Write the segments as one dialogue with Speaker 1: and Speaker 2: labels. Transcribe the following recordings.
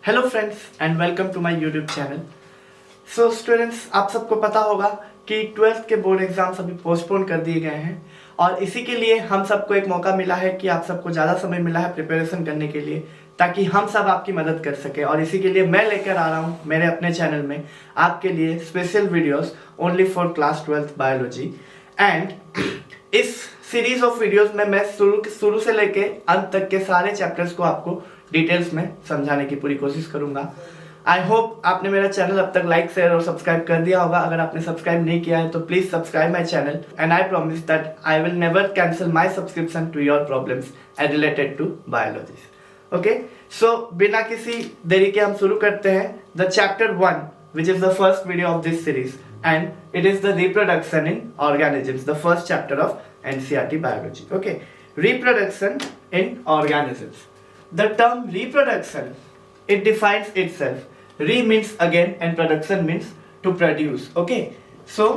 Speaker 1: Hello friends and welcome to my YouTube channel. So students, आप सबको पता होगा कि 12th के बोर्ड एग्जाम्स अभी पोस्टपोन कर दिए गए हैं और इसी के लिए हम सबको एक मौका मिला है कि आप सबको ज़्यादा समय मिला है प्रिपरेशन करने के लिए, ताकि हम सब आपकी मदद कर सके। और इसी के लिए मैं लेकर आ रहा हूँ मेरे अपने चैनल में आपके लिए special videos only for class 12th biology. And इस सीरीज ऑफ वीडियोस में मैं शुरू से लेके अंत तक के सारे चैप्टर्स को आपको डिटेल्स में समझाने की पूरी कोशिश करूंगा। आई होप आपने मेरा चैनल अब तक लाइक शेयर और सब्सक्राइब कर दिया होगा। अगर आपने सब्सक्राइब नहीं किया है तो please subscribe my channel and I promise that I will never cancel my subscription to your problems related to biology. Okay, so बिना किसी देरी के हम शुरू करते हैं the chapter 1 which is the first video of this series, and it is the reproduction in organisms, the first chapter of NCERT biology. Okay, reproduction in organisms. The term reproduction, it defines itself. Re means again and production means to produce. Okay, so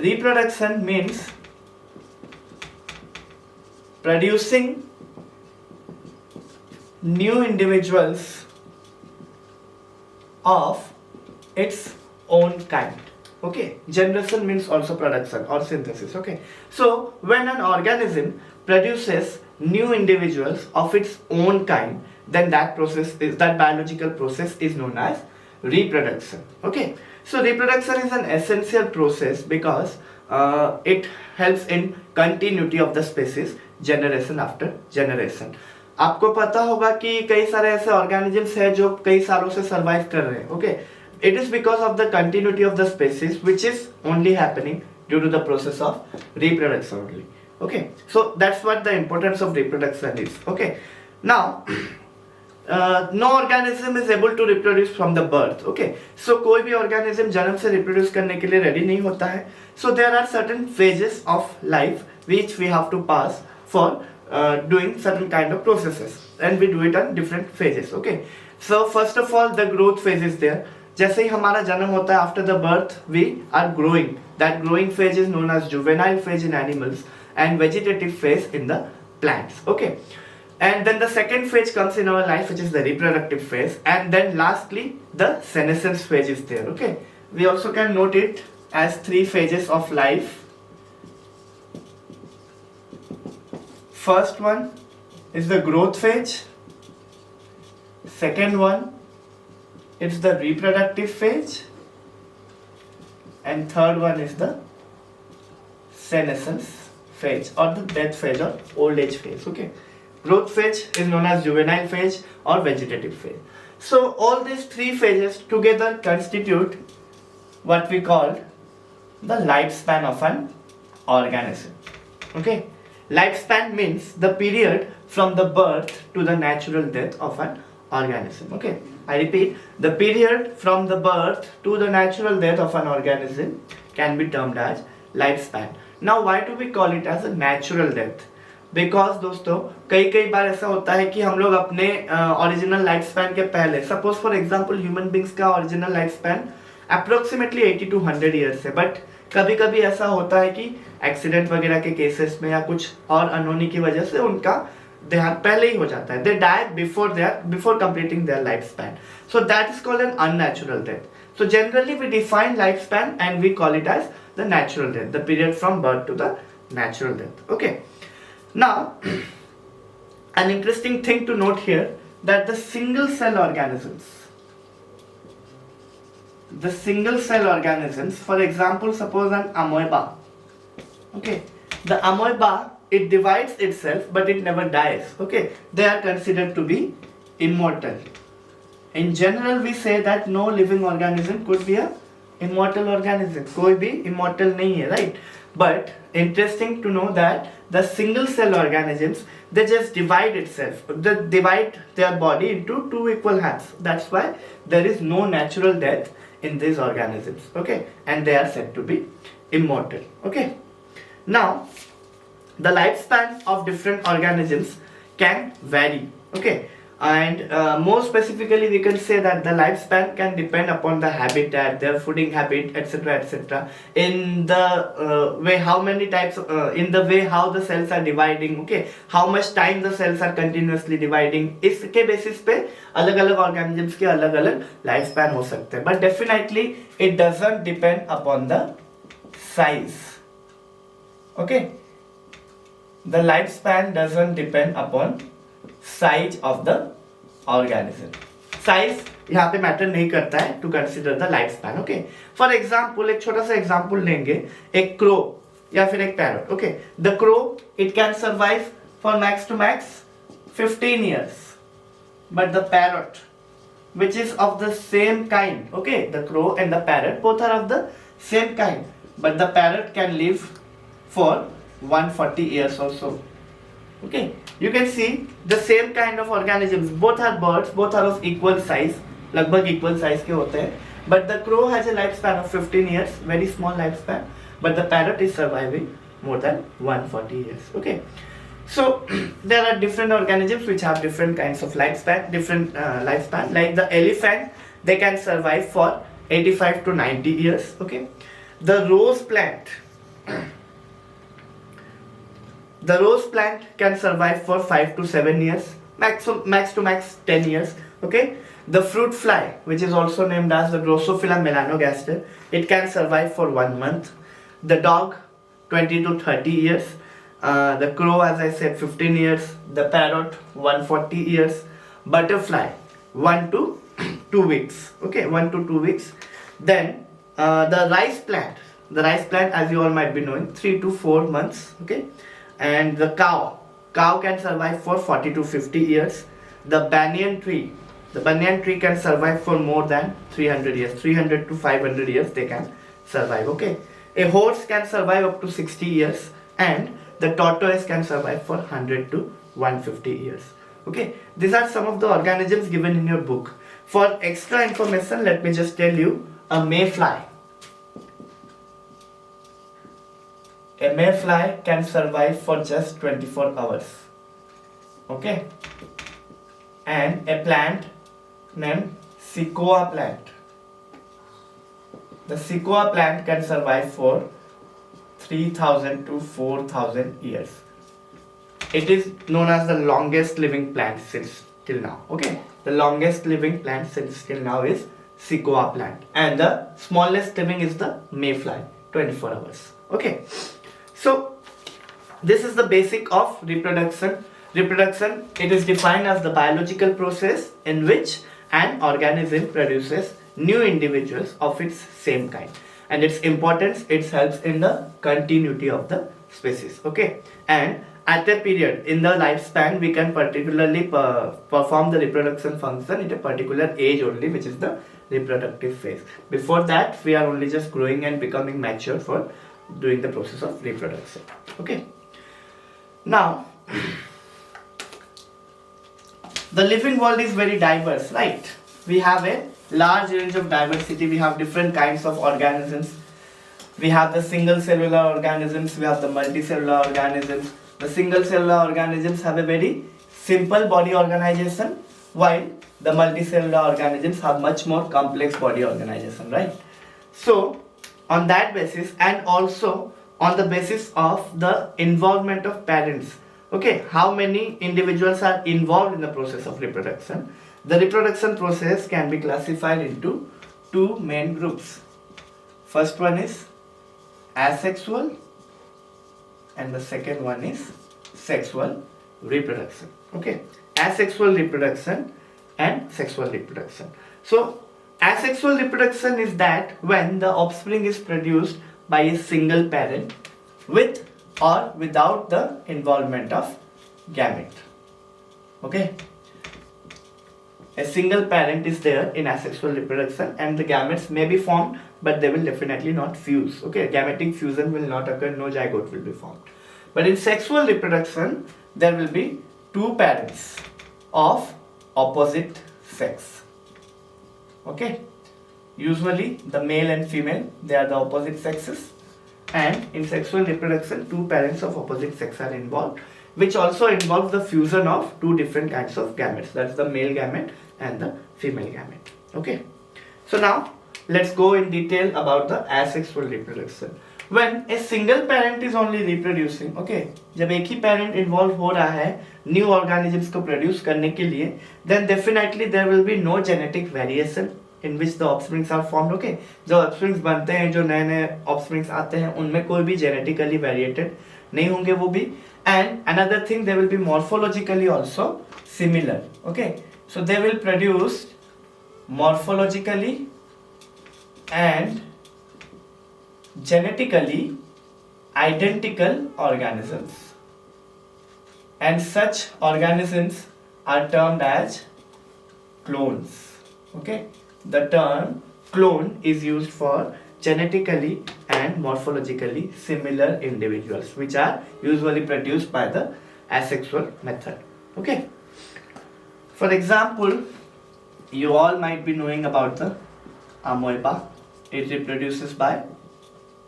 Speaker 1: reproduction means producing new individuals of its own kind. Okay, generation means also production or synthesis. Okay, so when an organism produces new individuals of its own kind, then that biological process is known as reproduction. Okay, so reproduction is an essential process because it helps in continuity of the species generation after generation. आपको पता होगा कि कई सारे ऐसे organisms हैं जो कई सालों से सरवाइव कर रहे हैं। Okay, it is because of the continuity of the species which is only happening due to the process of reproduction only. Okay, so that's what the importance of reproduction is. Okay, now no organism is able to reproduce from the birth. Okay, so कोई भी organism जन्म से reproduce करने के लिए ready नहीं होता है। So there are certain phases of life which we have to pass for doing certain kind of processes, and we do it on different phases. Okay, so first of all the growth phase is there. जैसे ही हमारा जन्म होता है, after the birth we are growing. That growing phase is known as juvenile phase in animals and vegetative phase in the plants. Okay, and then the second phase comes in our life, which is the reproductive phase, and then lastly the senescence phase is there. Okay, we also can note it as 3 phases of life. First one is the growth phase, second one is the reproductive phase, and third one is the senescence phase or the death phase or old age phase. Okay, growth phase is known as juvenile phase or vegetative phase. So all these 3 phases together constitute what we call the lifespan of an organism. Okay, lifespan means the period from the birth to the natural death of an organism. Okay, I repeat, the period from the birth to the natural death of an organism can be termed as lifespan. Now why do we call it as a natural death? Because दोस्तों कई बार ऐसा होता है कि हम लोग अपने original life span के पहले, suppose for example human beings का original life span approximately 80 to 100 years है, बट कभी कभी ऐसा होता है कि एक्सीडेंट वगैरह के केसेस में या कुछ और अनहोनी की वजह से उनका देहांत पहले ही हो जाता है। They die before completing their life span, so that is called an unnatural death. So generally we define life span and we call it as the natural death, the period from birth to the natural death. Okay, now an interesting thing to note here that the single cell organisms, for example, suppose an amoeba. Okay, the amoeba, it divides itself but it never dies. Okay, they are considered to be immortal. In general we say that no living organism could be a immortal organism. कोई भी immortal नहीं है, right? But interesting to know that the single cell organisms, they just divide their body into 2 equal halves. That's why there is no natural death in these organisms. Okay, and they are said to be immortal. Okay, now the lifespan of different organisms can vary. Okay, And more specifically, we can say that the lifespan can depend upon the habitat, their fooding habit, etc., etc. In the way how many types, in the way how the cells are dividing, okay, how much time the cells are continuously dividing. इसके basis पे अलग अलग organisms के अलग अलग lifespan हो सकते हैं. But definitely it doesn't depend upon the size. Okay, the lifespan doesn't depend upon size of the organism. Size यहाँ पे मैटर नहीं करता है to consider the life span. Okay, for example एक छोटा सा एग्जाम्पल लेंगे, एक क्रो या फिर एक parrot. Okay, the crow it can survive for max to max 15 years, but the parrot which is of the same kind, okay, the crow and the parrot both are of the same kind, but the parrot can live for 140 years or so. Okay, you can see the same kind of organisms, both are birds, both are of equal size, लगभग equal size के होते हैं, but the crow has a lifespan of 15 years, very small lifespan, but the parrot is surviving more than 140 years. Okay, so there are different organisms which have different kinds of lifespan, different lifespan. Like the elephant, they can survive for 85 to 90 years. Okay, the rose plant, the rose plant can survive for 5 to 7 years, max to max 10 years. Okay, the fruit fly, which is also named as the Drosophila melanogaster, it can survive for 1 month. The dog 20 to 30 years, the crow, as I said, 15 years, the parrot 140 years, butterfly 1 to 2 weeks. Okay, 1 to 2 weeks. Then the rice plant, as you all might be knowing, 3 to 4 months. Okay, and the cow can survive for 40 to 50 years. The banyan tree can survive for more than 300 years, 300 to 500 years they can survive. Okay, a horse can survive up to 60 years, and the tortoise can survive for 100 to 150 years. Okay, these are some of the organisms given in your book. For extra information, let me just tell you, a mayfly can survive for just 24 hours. Okay, and a plant named sequoia plant, the sequoia plant can survive for 3000 to 4000 years. It is known as the longest living plant since till now. Okay, the longest living plant since till now is sequoia plant, and the smallest living is the mayfly, 24 hours. Okay, so this is the basic of reproduction. Reproduction, it is defined as the biological process in which an organism produces new individuals of its same kind, and its importance, it helps in the continuity of the species. Okay, and at a period in the lifespan, we can particularly perform the reproduction function at a particular age only, which is the reproductive phase. Before that, we are only just growing and becoming mature for doing the process of reproduction. Okay, now the living world is very diverse, right? We have a large range of diversity. We have different kinds of organisms. We have the single cellular organisms, we have the multicellular organisms. The single cellular organisms have a very simple body organization, while the multicellular organisms have much more complex body organization, right? So on that basis, and also on the basis of the involvement of parents, okay, how many individuals are involved in the process of reproduction, the reproduction process can be classified into two main groups. First one is asexual, and the second one is sexual reproduction. Okay, asexual reproduction and sexual reproduction. So asexual reproduction is that when the offspring is produced by a single parent with or without the involvement of gamete. Okay, a single parent is there in asexual reproduction, and the gametes may be formed, but they will definitely not fuse. Okay, gametic fusion will not occur, no zygote will be formed. But in sexual reproduction, there will be two parents of opposite sex. Okay, usually the male and female, they are the opposite sexes, and in sexual reproduction, two parents of opposite sex are involved. which also involves the fusion of two different kinds of gametes, that's the male gamete and the female gamete. Okay, so now let's go in detail about the asexual reproduction. When a single parent is only reproducing, okay, जब एक ही parent involve हो रहा है new organisms को produce करने के लिए, then definitely there will be no genetic variation in which the offsprings are formed. Okay, जो offsprings बनते हैं, जो नए नए offsprings आते हैं, उनमें कोई भी genetically variated नहीं होंगे वो भी. And another thing, they will be morphologically also similar. Okay, so they will produce morphologically and genetically identical organisms, and such organisms are termed as clones. Okay, the term clone is used for genetically and morphologically similar individuals which are usually produced by the asexual method. Okay, for example, you all might be knowing about the amoeba. It reproduces by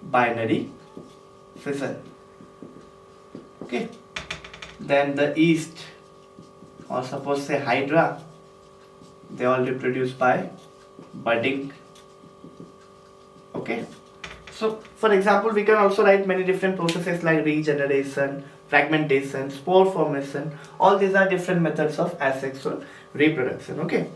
Speaker 1: binary fission. Okay, then the yeast, or suppose say hydra, they all reproduce by budding. Okay, so for example, we can also write many different processes like regeneration, fragmentation, spore formation. All these are different methods of asexual reproduction. Okay,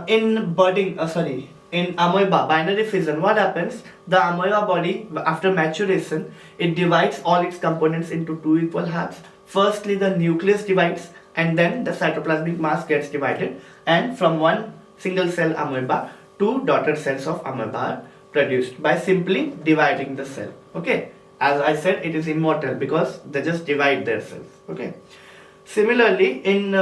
Speaker 1: in amoeba binary fission, what happens? The amoeba body, after maturation, it divides all its components into two equal halves. Firstly, the nucleus divides, and then the cytoplasmic mass gets divided, and from one single cell amoeba, two daughter cells of amoeba are produced by simply dividing the cell. Okay, as I said, it is immortal because they just divide their cells. Okay, similarly in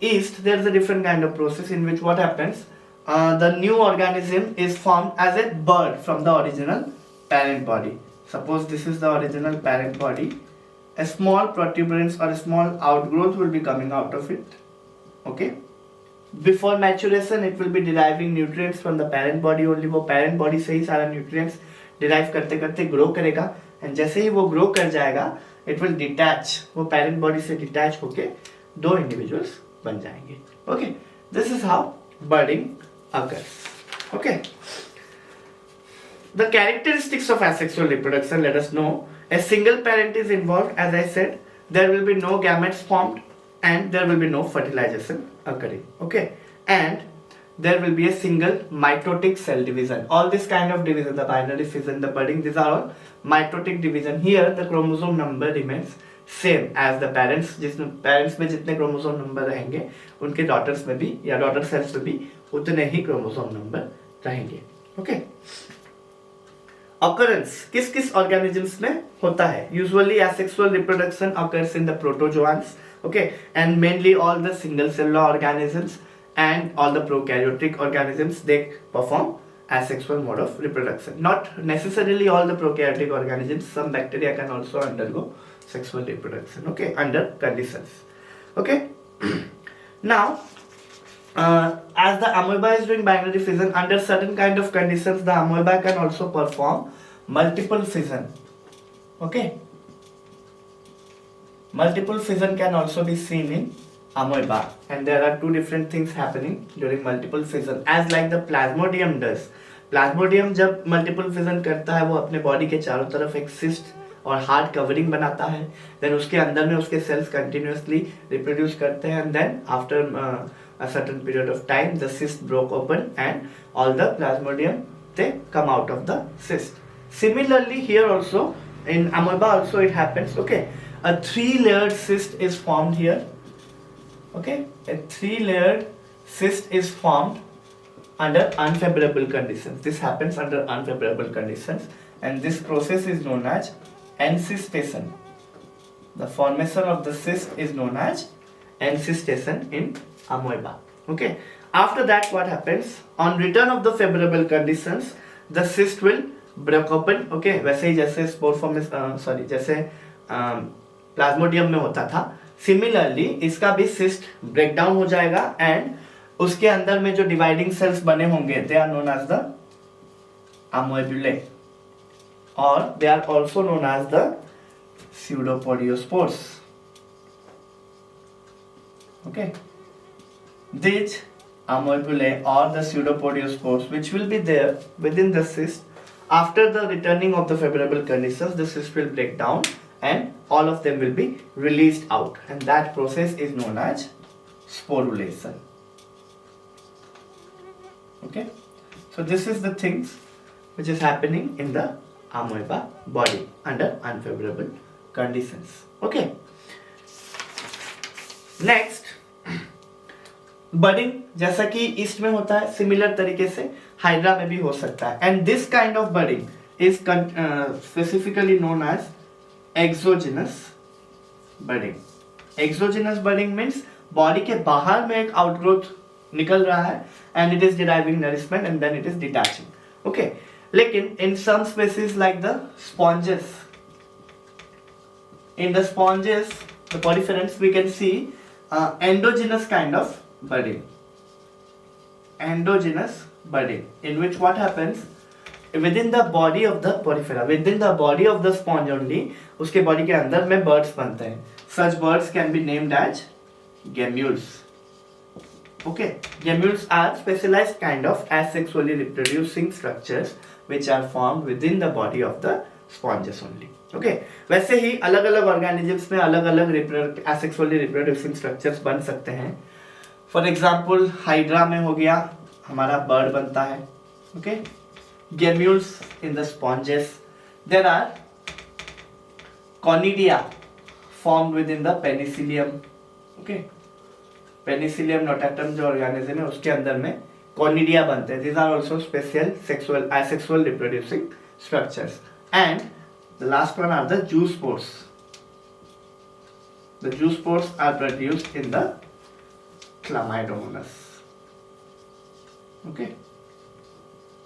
Speaker 1: yeast, there is a different kind of process in which what happens, the new organism is formed as a bud from the original parent body. Suppose this is the original parent body, a small protuberance or a small outgrowth will be coming out of it. Okay, before maturation it will be deriving nutrients from the parent body only. वो parent body से ही सारा nutrients derive करते करते grow करेगा, and जैसे ही वो grow कर जाएगा it will detach, वो parent body से detach होके दो individuals बन जाएंगे. Okay, this is how budding occurs. Okay, the characteristics of asexual reproduction, let us know. A single parent is involved, as I said, there will be no gametes formed and there will be no fertilization occurring. Okay, and there will be a single mitotic cell division. All this kind of division, the binary fission, the budding, these are all mitotic division. Here the chromosome number remains same as the parents. जिसमें parents में जितने chromosome number रहेंगे, उनके daughters में भी या daughter cells में भी उतने ही chromosome number रहेंगे. Okay, occurrence किस किस organisms में होता है? Usually asexual reproduction occurs in the protozoans. Okay, and mainly all the single cellular organisms and all the prokaryotic organisms, they perform asexual mode of reproduction. Not necessarily all the prokaryotic organisms, some bacteria can also undergo sexual reproduction. Okay, under conditions. Okay, now as the amoeba is doing binary fission, under certain kind of conditions the amoeba can also perform multiple fission. Okay, multiple fission can also be seen in amoeba, and there are two different things happening during multiple fission, as like the plasmodium does. Plasmodium जब multiple fission करता है, वो अपने body के चारों तरफ एक cyst और hard covering बनाता है, then उसके अंदर में उसके cells continuously reproduce करते हैं, and then after a certain period of time the cyst broke open and all the plasmodium they come out of the cyst. Similarly here also in amoeba also it happens. Okay, a 3-layered cyst is formed here. Okay, a 3-layered cyst is formed under unfavorable conditions. This happens under unfavorable conditions, and this process is known as encystation. The formation of the cyst is known as encystation in amoeba. Okay, after that what happens? On return of the favorable conditions, the cyst will break open. Okay, वैसे ही जैसे spore formation जैसे plasmodium में होता था, similarly इसका भी cyst breakdown हो जाएगा, and उसके अंदर में जो dividing cells बने होंगे, they are known as the amoebulae, or they are also known as the pseudopodiospores. Okay, these amoebulae or the pseudopodiospores which will be there within the cyst, after the returning of the favorable conditions, the cyst will break down and all of them will be released out, and that process is known as sporulation. Okay, so this is the things which is happening in the amoeba body under unfavorable conditions. Okay, next budding, जैसा कि east में होता है similar तरीके से hydra में भी हो सकता है, and this kind of budding is specifically known as exogenous budding. Exogenous budding means body के बाहर में एक आउटग्रोथ निकल रहा है and it is deriving nourishment and then it is detaching. Okay, लेकिन in some species like the sponges, in the sponges, the poriferans, we can see endogenous kind of budding. Endogenous budding, in which what happens within the body of the porifera, within the body of the sponge only, उसके body के अंदर में birds बनते हैं. Such birds can be named as gemmules. Okay, gemmules are specialized kind of asexually reproducing structures which are formed within the body of the sponges only. Okay, वैसे ही अलग अलग organisms में अलग अलग एसेक्सुअली रिप्रोड्यूसिंग स्ट्रक्चर्स बन सकते हैं। For example hydra में हो गया हमारा बर्ड बनता है। Okay, gemmules in the sponges, there are conidia formed with in the penicillium. Okay, penicillium notatum जो ऑर्गेनिज्म है उसके अंदर में कॉनिडिया बनते हैं। These are also special sexual asexual reproducing structures. And the last one are the zoospores. The zoospores are produced in the Chlamydomonas. Okay,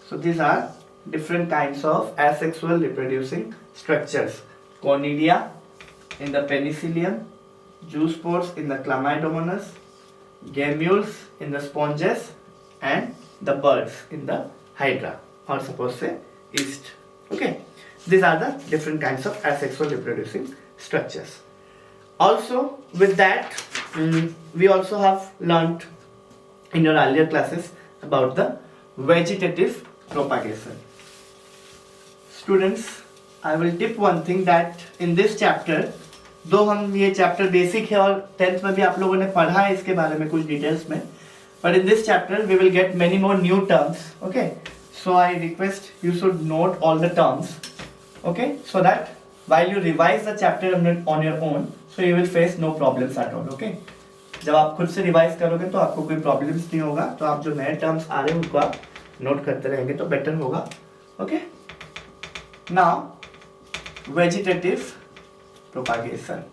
Speaker 1: so these are different kinds of asexual reproducing structures. Conidia in the penicillium, zoospores in the Chlamydomonas, gemmules in the sponges, and the birds in the hydra, or suppose say yeast. Okay, these are the different kinds of asexual reproducing structures. Also with that we also have learnt in your earlier classes about the vegetative propagation. Students, I will tip one thing that in this chapter, दो हम ये chapter basic है और 10th में भी आप लोगों ने पढ़ा है इसके बारे में कुछ डिटेल्स में, but in this chapter we will get many more new terms. Okay, so I request you should note all the terms. Okay, so that while you revise the chapter on your own, so you will face no problems at all. Okay, जब आप खुद से revise करोगे तो आपको कोई problems नहीं होगा, तो आप जो नए टर्म्स आ रहे हैं उनको आप नोट करते रहेंगे तो बेटर होगा. Okay, now vegetative propagation.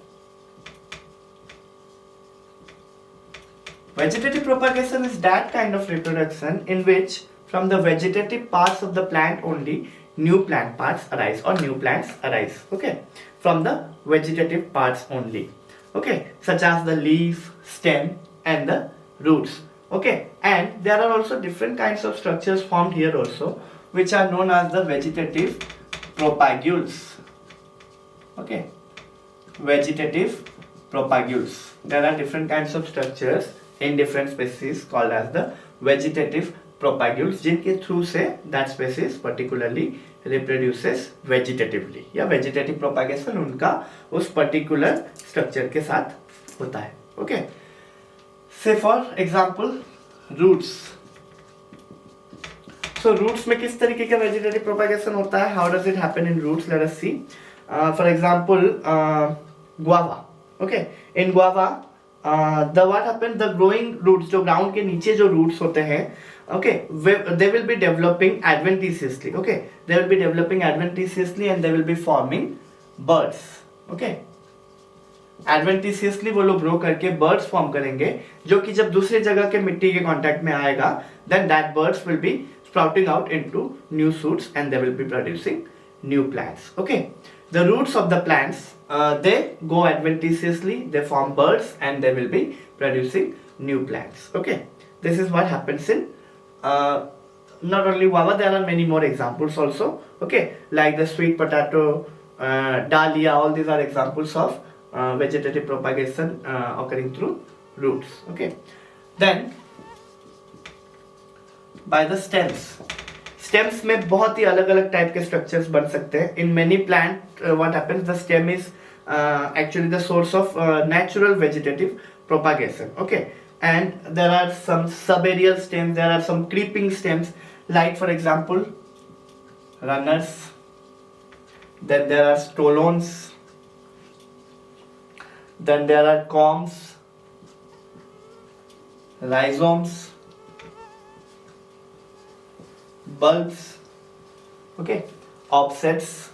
Speaker 1: Vegetative propagation is that kind of reproduction in which from the vegetative parts of the plant only new plant parts arise or new plants arise. Okay, from the vegetative parts only. Okay, such as the leaf, stem and the roots. Okay, and there are also different kinds of structures formed here also which are known as the vegetative propagules. Okay, vegetative propagules. There are different kinds of structures in different species called as the vegetative propagules, जिनके through से that species particularly reproduces vegetatively, या vegetative propagation उनका उस particular structure के साथ होता है. Okay, say for example roots. So roots में किस तरीके का vegetative propagation होता है? How does it happen in roots? Let us see. For example guava. Okay, in guava the what happened, the growing roots, जो ground के नीचे जो roots होते हैं, okay, they will be developing adventitiously. Okay, they will be developing adventitiously and they will be forming buds. Okay, adventitiously वो लोग grow करके birds form करेंगे, जो कि जब दूसरी जगह के मिट्टी के contact में आएगा, then that birds will be sprouting out into new shoots and they will be producing new plants. Okay, the roots of the plants they go adventitiously, they form buds and they will be producing new plants. Okay, this is what happens in not only guava, there are many more examples also. Okay, like the sweet potato, dahlia, all these are examples of vegetative propagation occurring through roots. Okay, then by the stems. Stems में बहुत ही अलग अलग type के structures बन सकते हैं. In many plant what happens, the stem is actually the source of natural vegetative propagation. Okay, and there are some subaerial stems, there are some creeping stems, like for example runners, then there are stolons, then there are corms, rhizomes, bulbs, okay, offsets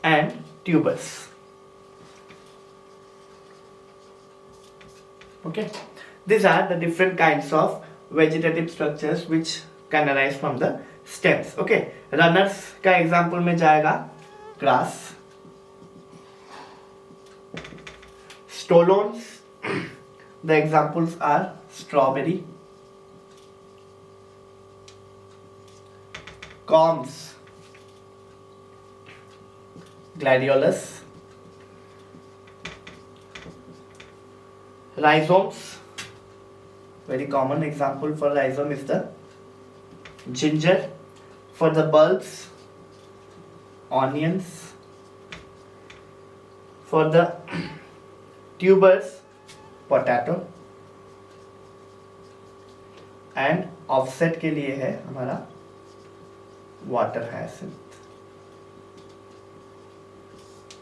Speaker 1: and tubers. Okay, these are the different kinds of vegetative structures which can arise from the stems. Okay, runners का example में जाएगा grass, stolons, the examples are strawberry, corms, gladiolus, rhizomes. Very common example for rhizome is the ginger. For the bulbs, onions. For the tubers, potato. And offset के लिए है हमारा water hyacinth.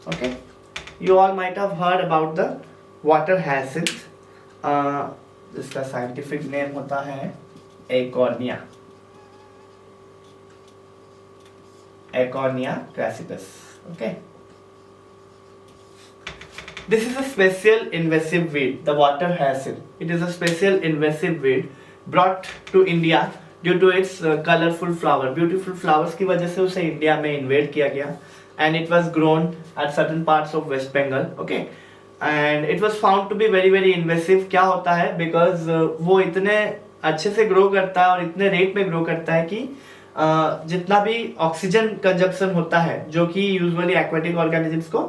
Speaker 1: Okay, you all might have heard about the water hyacinth. इसका scientific name होता है Acornia. Acornia crassipes. Okay, this is a special invasive weed, the water hyacinth. It is a special invasive weed brought to India due to its colorful flower, beautiful flowers की वजह से उसे India में InvIT किया गया, and it was grown at certain parts of West Bengal. Okay, and it was found to be very very invasive. क्या होता है, because वो इतने अच्छे से ग्रो करता है और इतने रेट में ग्रो करता है कि जितना भी ऑक्सीजन कंजप्शन होता है जो कि यूजुअली एक्वेटिक ऑर्गेनिजम्स को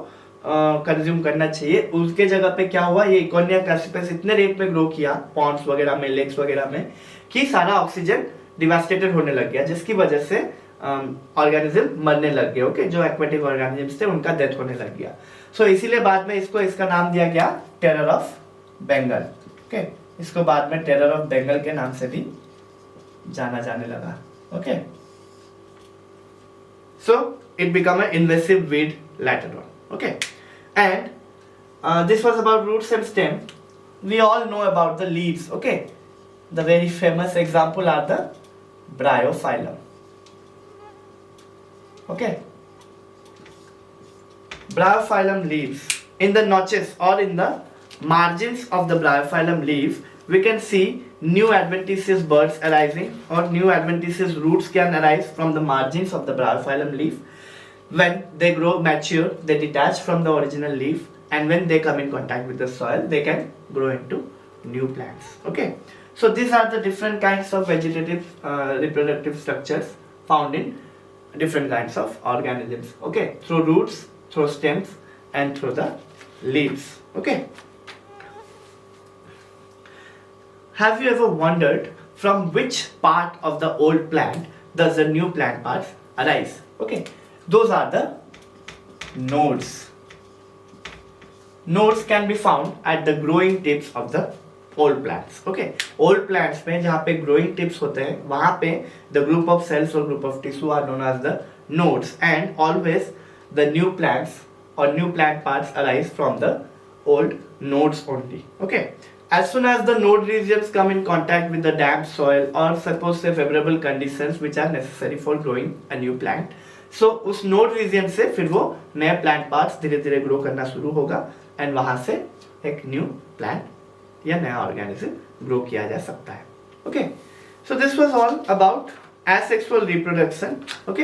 Speaker 1: कंज्यूम करना चाहिए, उसके जगह पे क्या हुआ, ये इकोनिया क्रासिपेस इतने रेट में ग्रो किया पॉन्ड्स वगैरह में, लेक्स वगैरह में, कि सारा ऑक्सीजन डिवास्टेटेड होने लग गया, जिसकी वजह से ऑर्गेनिज्म मरने लग गए. ओके, जो एक्वेटिक ऑर्गेनिजम्स थे उनका डेथ होने लग गया. सो इसीलिए बाद में इसका नाम दिया गया टेरर ऑफ बंगाल. ओके, इसको बाद में टेरर ऑफ बंगाल के नाम से भी जाना जाने लगा. Okay, so it become a invasive weed later on. Okay, and this was about roots and stem. We all know about the leaves. Okay, the very famous example are the Bryophyllum. Okay, Bryophyllum leaves. In the notches or in the margins of the Bryophyllum leaf, we can see new adventitious buds arising, or new adventitious roots can arise from the margins of the Bryophyllum leaf. When they grow mature, they detach from the original leaf, and when they come in contact with the soil, they can grow into new plants. Okay, so these are the different kinds of vegetative reproductive structures found in different kinds of organisms. Okay, through roots, through stems, and through the leaves. Okay, have you ever wondered from which part of the old plant does the new plant parts arise? Okay, those are the nodes. Nodes can be found at the growing tips of the old plants. Okay, old plants में जहाँ पे growing tips होते हैं वहाँ पे the group of cells or group of tissue are known as the nodes, and always the new plants or new plant parts arise from the old nodes only. Okay, as soon as the node regions come in contact with the damp soil or suppose say favorable conditions which are necessary for growing a new plant, so उस node reason से फिर वो नया plant parts धीरे धीरे grow करना शुरू होगा, एंड वहां से एक न्यू प्लांट या नया ऑर्गेनिज्म ग्रो किया जा सकता है. Okay, so this was all about asexual reproduction. Okay,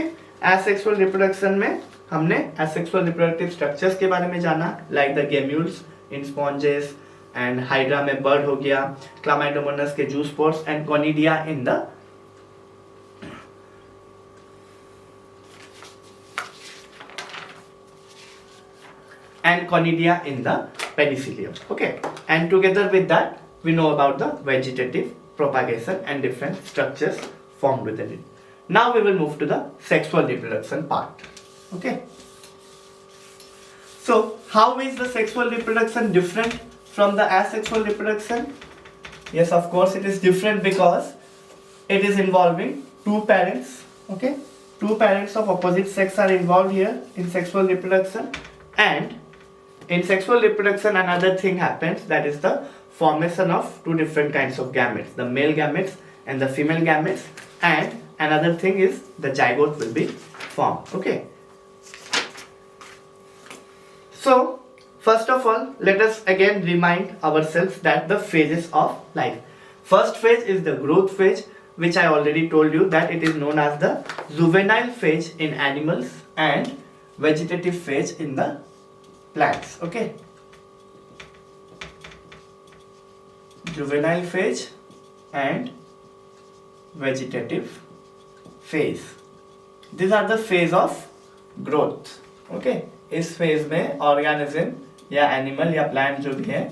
Speaker 1: asexual reproduction में हमने एसेक्सुअल रिप्रोडक्टिव स्ट्रक्चर्स के बारे में जाना, like the gemmules in sponges, and hydra में बर्ड हो गया, क्लामाइडोमोनास के juice spores, and conidia in the and conidia in the penicillium. Okay, and together with that we know about the vegetative propagation and different structures formed within it. Now we will move to the sexual reproduction part. Okay, so how is the sexual reproduction different from the asexual reproduction? Yes, of course it is different because it is involving two parents. Okay, two parents of opposite sex are involved here in sexual reproduction, and in sexual reproduction another thing happens, that is the formation of two different kinds of gametes, the male gametes and the female gametes, and another thing is the zygote will be formed. Okay, so first of all let us again remind ourselves that the phases of life. First phase is the growth phase, which I already told you that it is known as the juvenile phase in animals and vegetative phase in the plants. Okay, juvenile phase and vegetative phase, these are the phase of growth. Okay, इस phase में organism या animal या plant जो भी है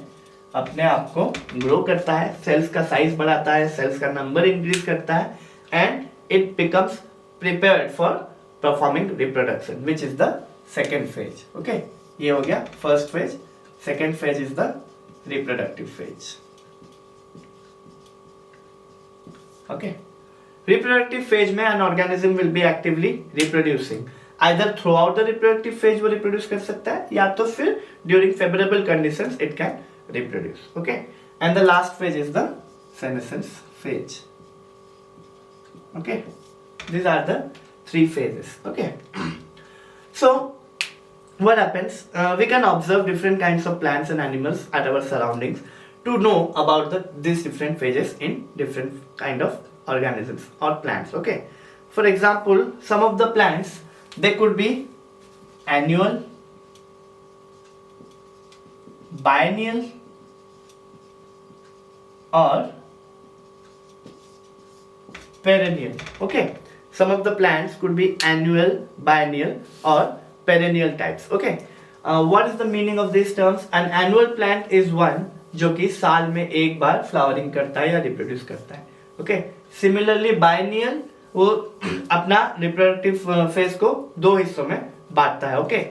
Speaker 1: अपने आप को ग्रो करता है, सेल्स का साइज बढ़ाता है, सेल्स का नंबर इंक्रीज करता है, and it becomes prepared for performing reproduction, which is the second phase. Okay, ये हो गया first phase. Second phase is the reproductive phase. Okay, reproductive phase में an organism will be actively reproducing. Either throughout the reproductive phase वो reproduce कर सकता है, या तो फिर during favourable conditions it can reproduce. Okay, and the last phase is the senescence phase. Okay, these are the three phases. Okay, so what happens, we can observe different kinds of plants and animals at our surroundings to know about these different phases in different kind of organisms or plants. Okay, for example, some of the plants, they could be annual, biennial or perennial. Okay, some of the plants could be annual, biennial or perennial types. Okay, what is the meaning of these terms? An annual plant is one जो कि साल में एक बार flowering करता है या reproduce करता है. ओके, सिमिलरली बाइनियल वो अपना रिप्रोडक्टिव फेज को दो हिस्सों में बांटता है. Okay,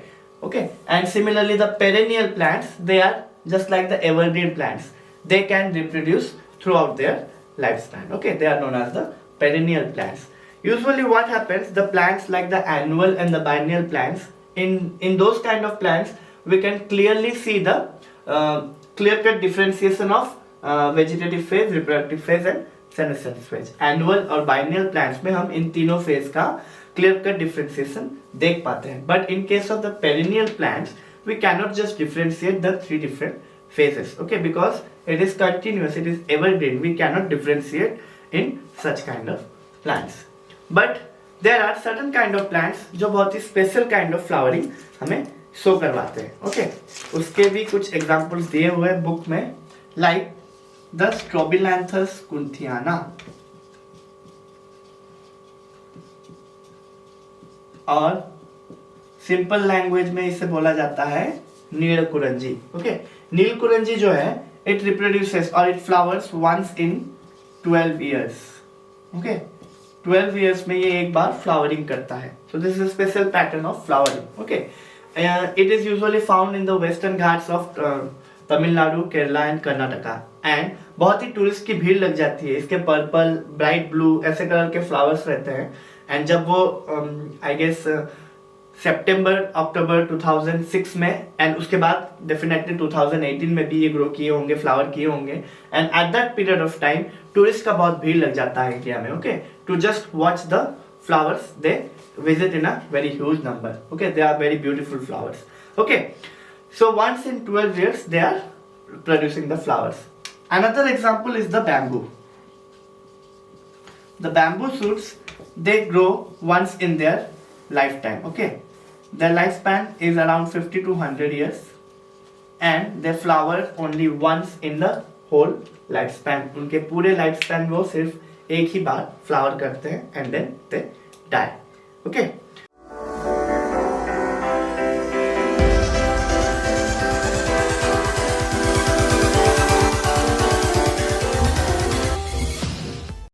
Speaker 1: okay, and similarly the perennial plants, they are just like the evergreen plants, they can reproduce throughout their lifespan. Okay, they are known as the perennial plants. Usually what happens, the plants like the annual and the biennial plants, in those kind of plants we can clearly see the clear cut differentiation of vegetative phase, reproductive phase and senescence phase. Annual और biennial plants में हम इन तीनों phase का clear cut differentiation देख पाते हैं. But in case of the perennial plants, we cannot just differentiate the three different phases. Okay, because it is continuous, it is evergreen. We cannot differentiate in such kind of plants. But there are certain kind of plants जो बहुत ही special kind of flowering हमें show करवाते हैं. Okay, उसके भी कुछ examples दिए हुए हैं book में, like the Strobilanthes kunthiana और सिंपल लैंग्वेज में इसे बोला जाता है नीलकुरंजी. ओके, नीलकुरंजी जो है इट रिप्रोड्यूसेस और it flowers once in 12 years. Okay, 12 years में ये एक बार फ्लावरिंग करता है. So this is special pattern of flowering. Okay, it is usually found in the western Ghats of Tamil Nadu, Kerala and Karnataka. And बहुत ही टूरिस्ट की भीड़ लग जाती है. इसके पर्पल, ब्राइट ब्लू ऐसे कलर के फ्लावर्स रहते हैं. एंड जब वो आई गेस सितंबर अक्टूबर 2006 में, एंड उसके बाद डेफिनेटली 2018 में भी ये ग्रो किए होंगे, फ्लावर किए होंगे. And at that period of time tourist का बहुत भीड़ लग जाता है इंडिया में. Okay, to just watch the flowers, they visit in a very huge number. Okay, they are very beautiful flowers. Okay, so once in 12 years they are producing the flowers. Another example is the bamboo. The bamboo shoots, they grow once in their lifetime. Okay, their lifespan is around 50 to 100 years and they flower only once in the whole lifespan. उनके पूरे lifespan वो सिर्फ एक ही बार flower करते हैं and then they die. Okay,